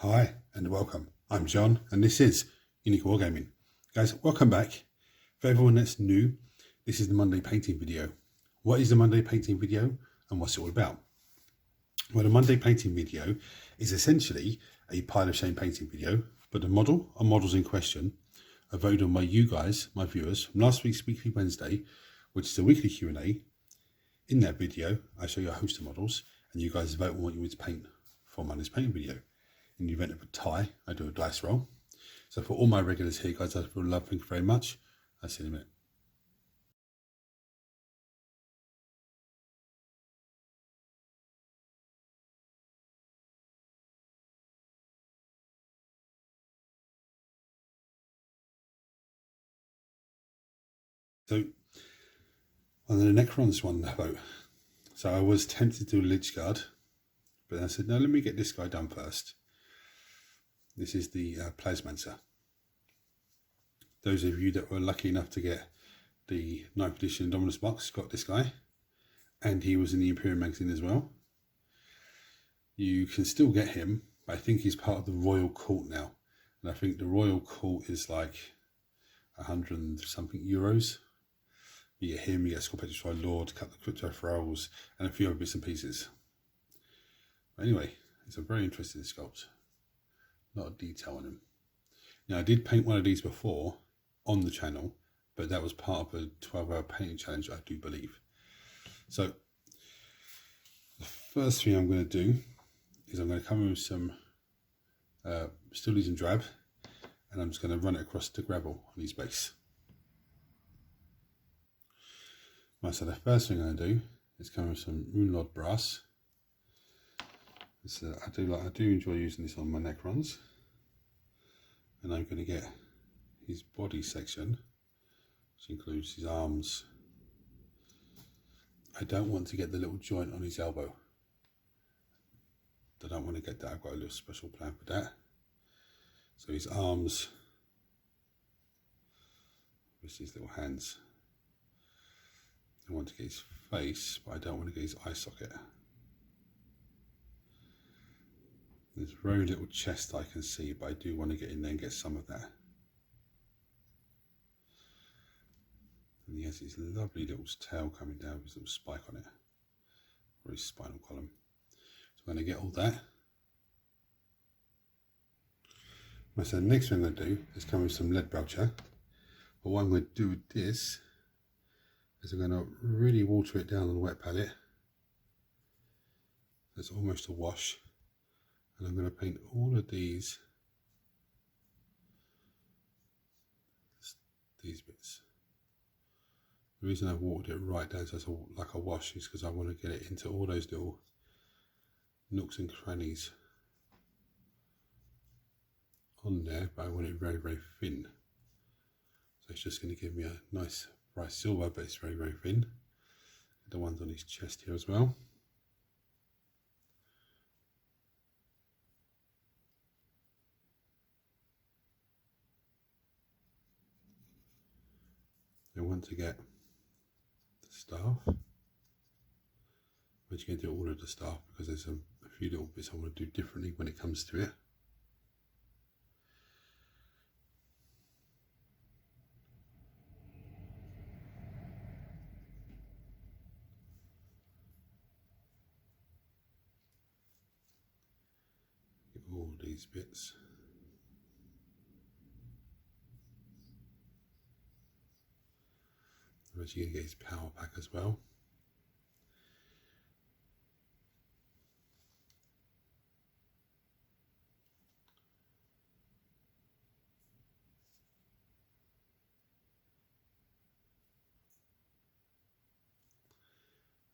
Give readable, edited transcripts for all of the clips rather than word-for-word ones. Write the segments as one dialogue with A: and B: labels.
A: Hi and welcome. I'm John and this is Unique Wargaming. Guys, welcome back. For everyone that's new, this is the Monday painting video. What is the Monday painting video and what's it all about? Well, the Monday painting video is essentially a pile of shame painting video, but the model or models in question are voted on by you guys, my viewers, from last week's Weekly Wednesday, which is a weekly Q&A. In that video, I show you a host of models and you guys vote on what you want to paint for Monday's painting video. In the event of a tie, I do a dice roll. So for all my regulars here, guys, I feel love, thank you very much. I'll see you in a minute. So on the Necrons one, the vote. So I was tempted to do Lich Guard, but I said, no, let me get this guy done first. This is the Plasmancer. Those of you that were lucky enough to get the 9th edition Indominus box got this guy, and he was in the Imperial magazine as well. You can still get him, but I think he's part of the Royal Court now, and I think the Royal Court is like 100 and something euros. You get him, you get Skull Petrified Lord, cut the Crypto Ferals, and a few other bits and pieces. But anyway, it's a very interesting sculpt. A lot of detail on him. Now, I did paint one of these before on the channel, but that was part of a 12-hour painting challenge, I do believe. So, the first thing I'm going to do is I'm going to come in with some Steelies and Drab, and I'm just going to run it across the gravel on his base. Right, so the first thing I'm going to do is come in with some Moonlord Brass. I do enjoy using this on my Necrons, and I'm going to get his body section, which includes his arms. I don't want to get the little joint on his elbow. I don't want to get that. I've got a little special plan for that. So his arms, with his little hands. I want to get his face, but I don't want to get his eye socket. There's very little chest I can see, but I do want to get in there and get some of that. And he has his lovely little tail coming down with his little spike on it, or his spinal column. So I'm going to get all that. So the next thing I'm going to do is come with some lead belcher. But what I'm going to do with this is I'm going to really water it down on the wet palette. It's almost a wash. And I'm going to paint all of these bits. The reason I've watered it right down so it's like a wash is because I want to get it into all those little nooks and crannies on there, but I want it very, very thin. So it's just going to give me a nice bright silver, but it's very, very thin. The ones on his chest here as well. I want to get the staff. I'm just going to do all of the staff because there's a few little bits I want to do differently when it comes to it. Get all these bits. I'm actually going to get his power pack as well.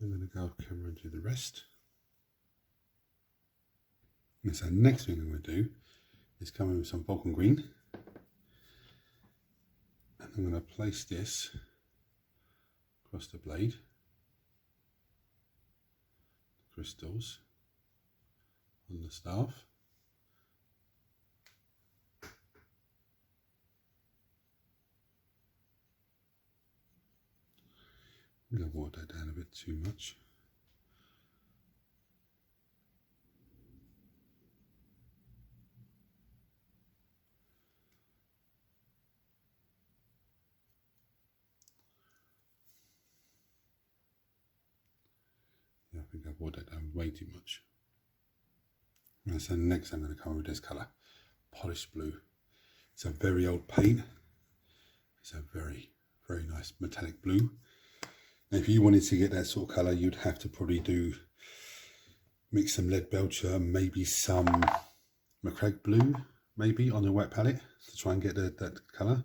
A: I'm going to go off camera and do the rest. And so next thing I'm going to do is come in with some Vulcan Green. And I'm going to place this across the blade, the crystals on the staff. I'm going to water that down a bit too much. think I've watered that down way too much. And so next I'm going to come with this colour, polished blue. It's a very old paint. It's a very, very nice metallic blue. Now, if you wanted to get that sort of colour, you'd have to probably mix some lead belcher, maybe some McCraig blue, maybe on a wet palette to try and get that colour.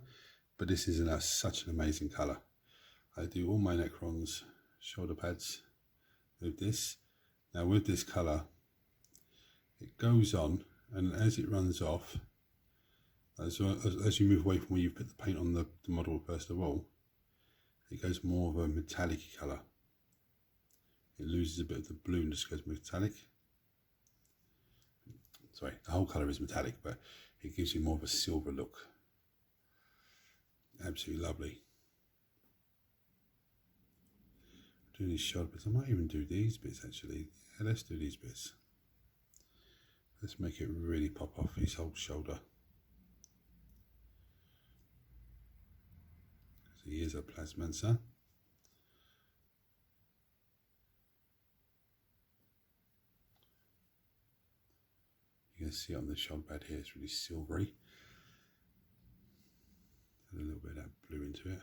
A: But this is such an amazing colour. I do all my Necrons shoulder pads with this. Now with this colour, it goes on, and as it runs off, as you move away from where you put the paint on the model first of all, it goes more of a metallic colour. It loses a bit of the blue and just goes metallic. Sorry, the whole colour is metallic, but it gives you more of a silver look. Absolutely lovely. Do these shoulder bits. I might even do these bits actually. Yeah, let's do these bits. Let's make it really pop off his whole shoulder. So he is a Plasmancer. You can see on the shoulder pad here, it's really silvery. Add a little bit of that blue into it.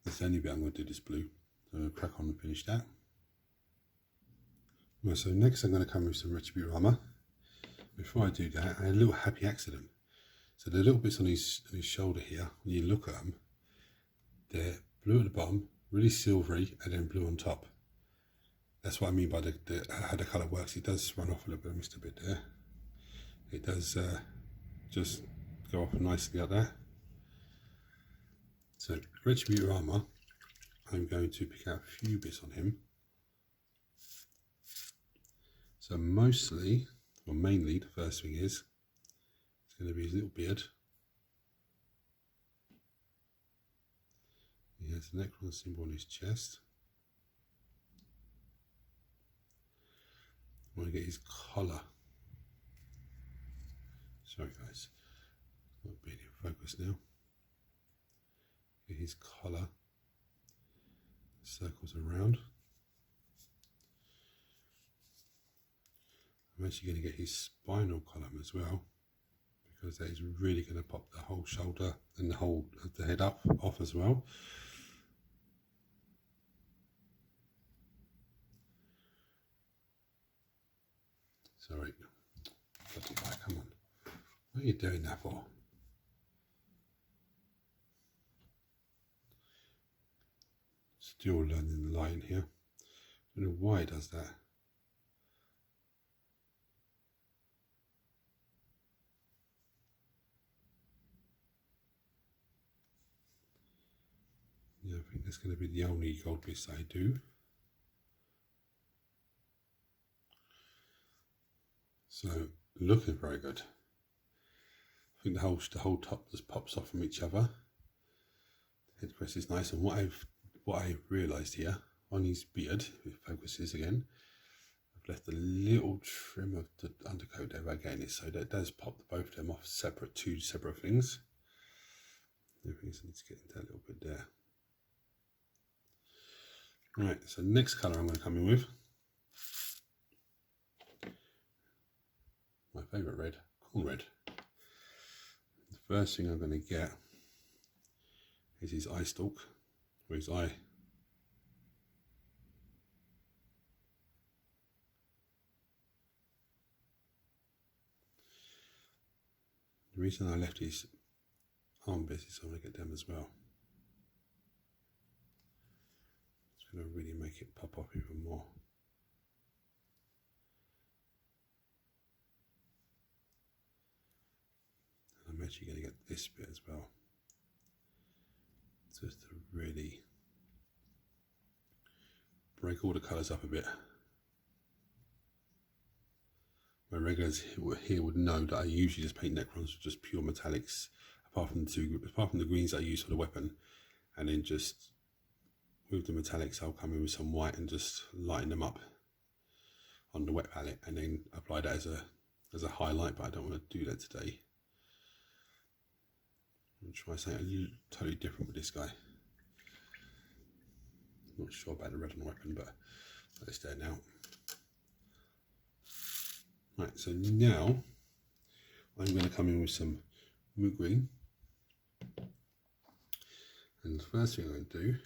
A: That's the only bit I'm going to do this blue. So I'm going to crack on and finish that. Well, so next I'm going to come with some Retribute armour. Before I do that, I had a little happy accident. So the little bits on his shoulder here, when you look at them, they're blue at the bottom, really silvery, and then blue on top. That's what I mean by how the colour works. It does run off a little bit, I missed a bit there. It does just go off nicely like that. So Retribute armour, I'm going to pick out a few bits on him. So mostly, or mainly, the first thing is, it's going to be his little beard. He has the Necron symbol on his chest. I want to get his collar. Sorry guys, not being in focus now. Get his collar, circles around. I'm actually going to get his spinal column as well, because that is really going to pop the whole shoulder and the whole of the head off as well. Sorry, bloody guy, come on. What are you doing that for? Still learning the line here. I don't know why it does that. Yeah, I think that's going to be the only gold bits I do. So, looking very good. I think the whole top just pops off from each other. The head crest is nice, and what I realised here on his beard, if it focuses again, I've left a little trim of the undercoat there again, so that does pop both of them off separate, two separate things. I think I need to get into that a little bit there. Right, so next colour I'm going to come in with, my favourite red, corn red. The first thing I'm going to get is his eye stalk, or his eye. The reason I left his arm bits is I want to get them as well. It's going to really make it pop off even more. I'm actually going to get this bit as well, just to really break all the colours up a bit. My regulars here would know that I usually just paint Necrons with just pure metallics, apart from the greens I use for the weapon, and then just with the metallics I'll come in with some white and just lighten them up on the wet palette and then apply that as a highlight, but I don't want to do that today. I'll try something totally different with this guy. Not sure about the red on the weapon, but it's there now. Right, so now I'm going to come in with some moot green. And the first thing I'm going to do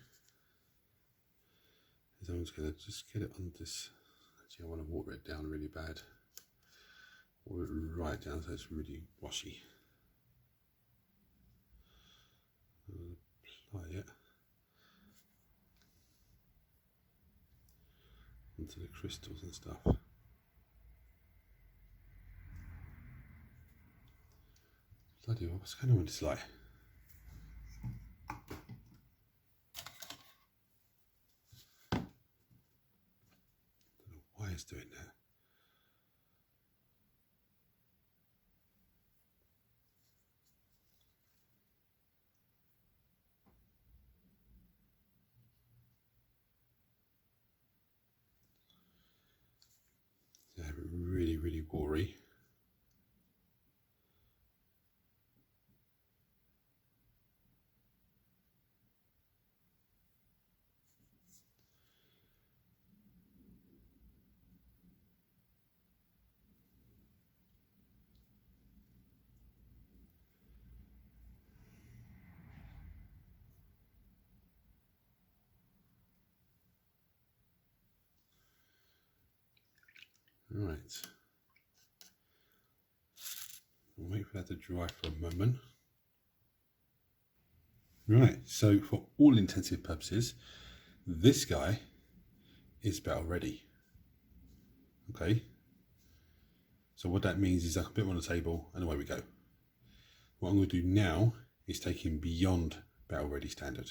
A: is I'm just going to get it on this. Actually, I want to water it down really bad. Water it right down so it's really washy. Apply it onto the crystals and stuff. Bloody hell, what's going on with this light? I don't know why it's doing that. Yeah, really, really watery. Right. We'll wait for that to dry for a moment. Right, so for all intensive purposes, this guy is battle ready. Okay. So what that means is I can put him on the table and away we go. What I'm going to do now is take him beyond battle ready standard.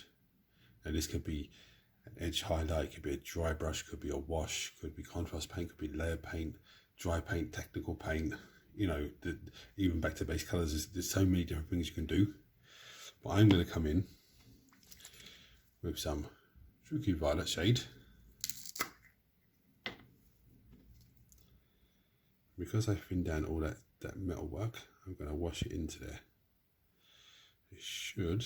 A: Now this could be an edge highlight, could be a dry brush, could be a wash, could be contrast paint, could be layer paint, dry paint, technical paint, you know, even back to base colors. There's so many different things you can do. But I'm going to come in with some Druky Violet shade. Because I thinned down all that metal work, I'm going to wash it into there. It should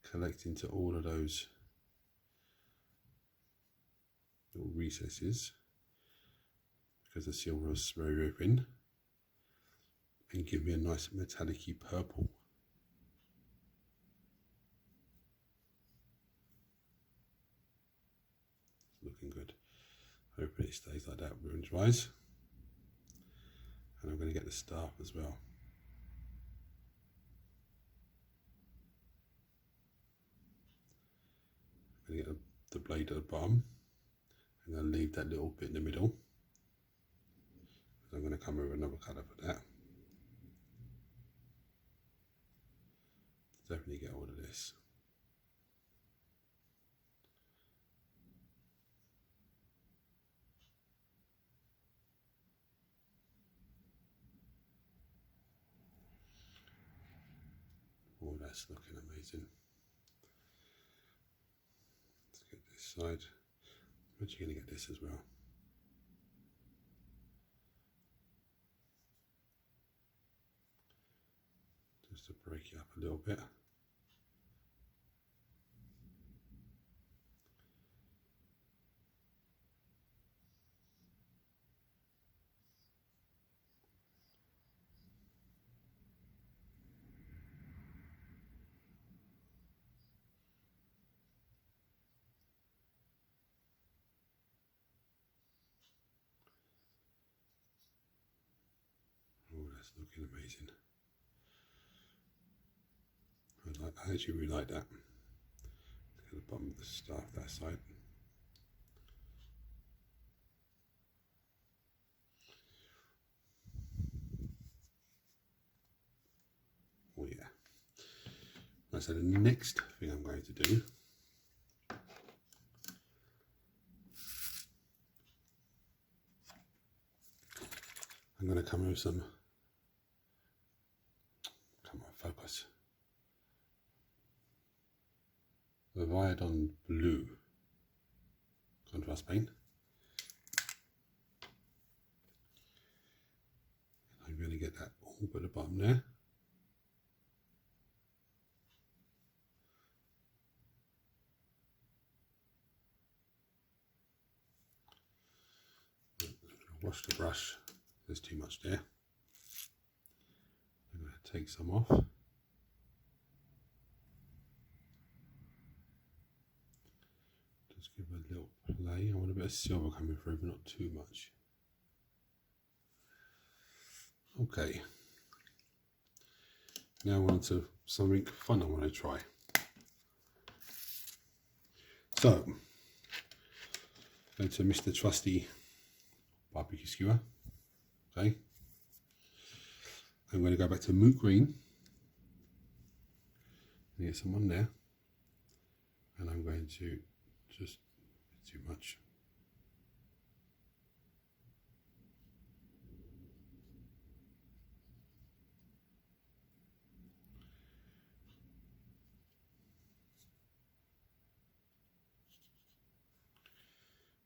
A: collect into all of those little recesses because the silver is very, very thin, and give me a nice metallic-y purple. Looking good. Hopefully it stays like that when it dries. And I'm going to get the staff as well. I'm going to get the blade at the bottom. I'm going to leave that little bit in the middle. I'm going to come with another colour for that. Definitely get all of this. Oh, that's looking amazing. Let's get this side. I'm actually going to get this as well. Just to break it up a little bit. Oh, that's looking amazing. I actually really like that. At the bottom of the staff, that side. Oh yeah. Right, so the next thing I'm going to do I'm going to come with some, come on, focus, the Viadon Blue contrast paint. to get that all but the bottom there. Wash the brush, there's too much there. I'm going to take some off. Just give it a little play. I want a bit of silver coming through, but not too much. Okay. Now on to something fun I want to try. So, go to Mr. Trusty barbecue skewer. Okay. I'm going to go back to Moot Green and get some on there. And I'm going to just, too much.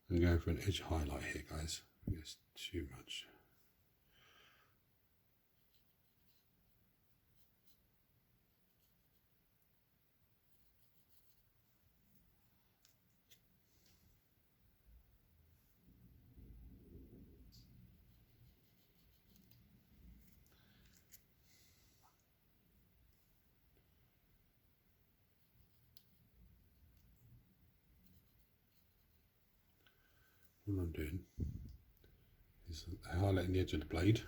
A: I'm going for an edge highlight here, guys. It's too much. What I'm doing is highlighting the edge of the blade.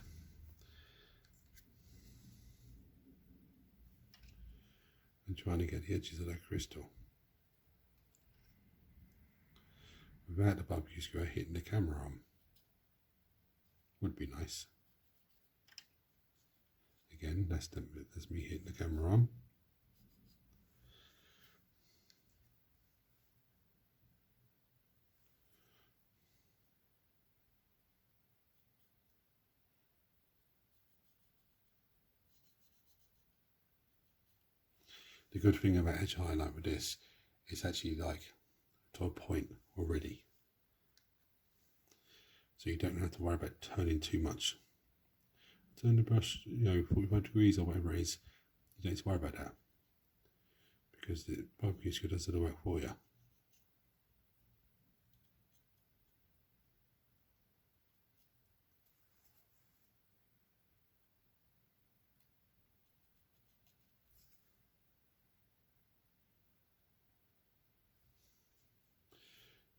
A: And trying to get the edges of that crystal without the barbecue skewer hitting the camera arm. Would be nice. Again, that's me hitting the camera arm. The good thing about edge highlight with this, it's actually like to a point already. So you don't have to worry about turning too much. Turn the brush, 45 degrees or whatever it is, you don't need to worry about that. Because the barbecue skewer does the work for you.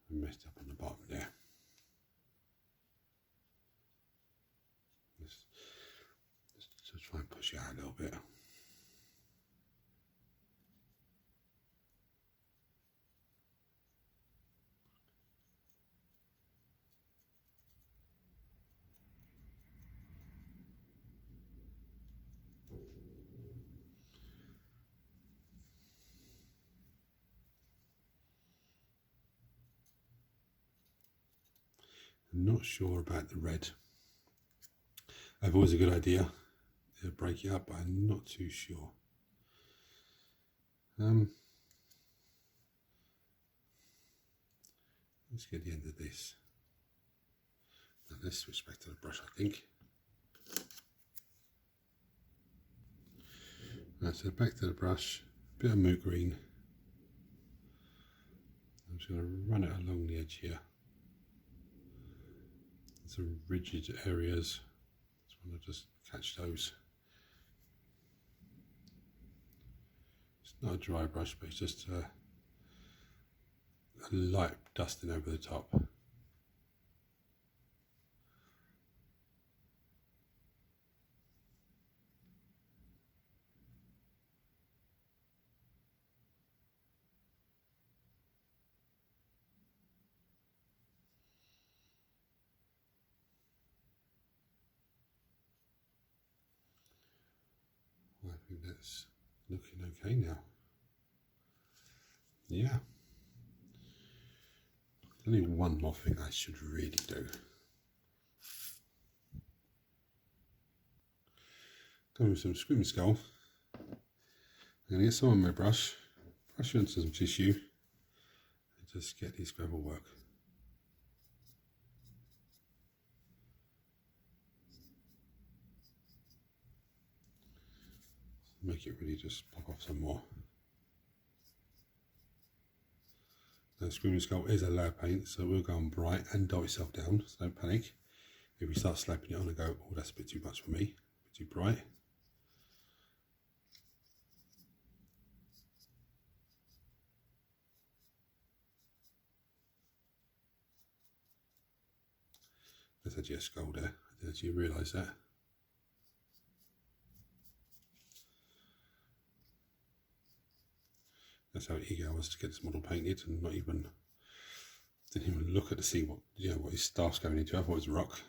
A: I messed up on the bottom there. Let's try and push it out a little bit. I'm not sure about the red. I've always a good idea to break it up, but I'm not too sure. Let's get the end of this. Now let's switch back to the brush, I think. Right, so back to the brush, a bit of Moot Green. I'm just going to run it along the edge here. Some rigid areas. Just want to just catch those. It's not a dry brush, but it's just a light dusting over the top. I think that's looking okay now. Yeah. Only one more thing I should really do. Go with some Screaming Skull. I'm going to get some on my brush it onto some tissue, and just get this gravel work. make it really just pop off some more. Now Screaming Skull is a loud paint, so it will go on bright and dull itself down, so don't panic. If you start slapping it on and go, oh, that's a bit too much for me, a bit too bright. There's actually a skull there, I didn't actually realise that. That's how eager I was to get this model painted, and didn't even look at to see what what his staff's going into. I thought it was rock.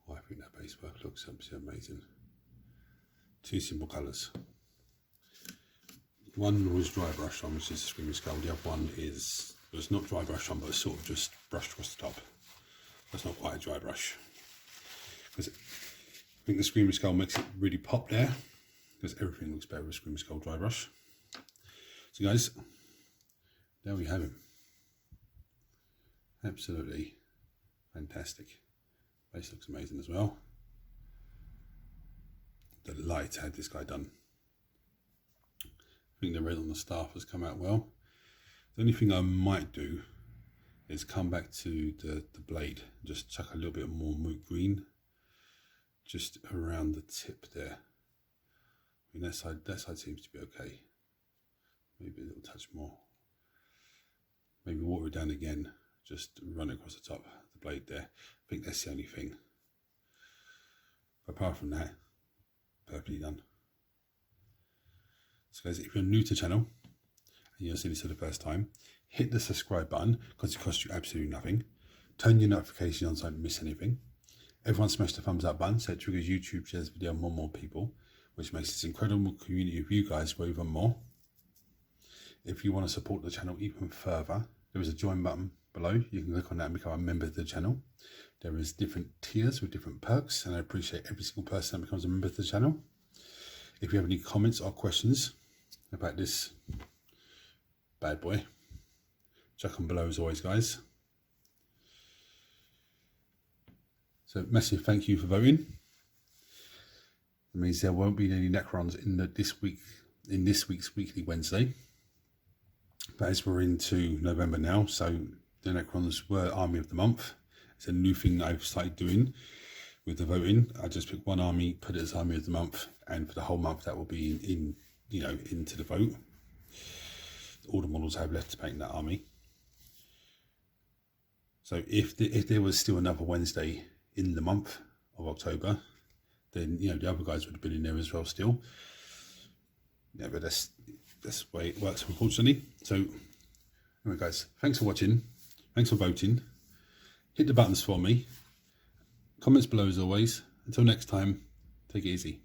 A: Oh, I think that base work looks absolutely amazing. Two simple colours. One was dry brush on, which is Screaming Skull. The other one is, it's not dry brush on, but it's sort of just brushed across the top. That's not quite a dry brush. Because I think the Screaming Skull makes it really pop there, because everything looks better with Screaming Skull dry brush. So guys, there we have him. Absolutely fantastic. Base looks amazing as well. Delighted to have this guy done. I think the red on the staff has come out well. The only thing I might do is come back to the blade, just chuck a little bit more moot green just around the tip there. I mean, that side seems to be okay. Maybe a little touch more. Maybe water it down again, just run it across the top of the blade there. I think that's the only thing. But apart from that, perfectly done. So guys, if you're new to the channel and you're seeing this for the first time, hit the subscribe button because it costs you absolutely nothing. Turn your notifications on so you don't miss anything. Everyone smash the thumbs up button so it triggers YouTube shares the video on more people, which makes this incredible community of you guys grow even more. If you want to support the channel even further, there is a join button below. You can click on that and become a member of the channel. There is different tiers with different perks, and I appreciate every single person that becomes a member of the channel. If you have any comments or questions about this bad boy, chuck them below as always, guys. So massive thank you for voting. It means there won't be any Necrons in this week's Weekly Wednesday. But as we're into November now, so the Necrons were Army of the Month. It's a new thing I've started doing with the voting. I just pick one army, put it as Army of the Month, and for the whole month that will be into the vote. All the models I have left to paint that army. So if there was still another Wednesday in the month of October, then the other guys would have been in there as well still. Yeah, but that's the way it works, unfortunately. So anyway, guys, thanks for watching. Thanks for voting. Hit the buttons for me. Comments below as always. Until next time, take it easy.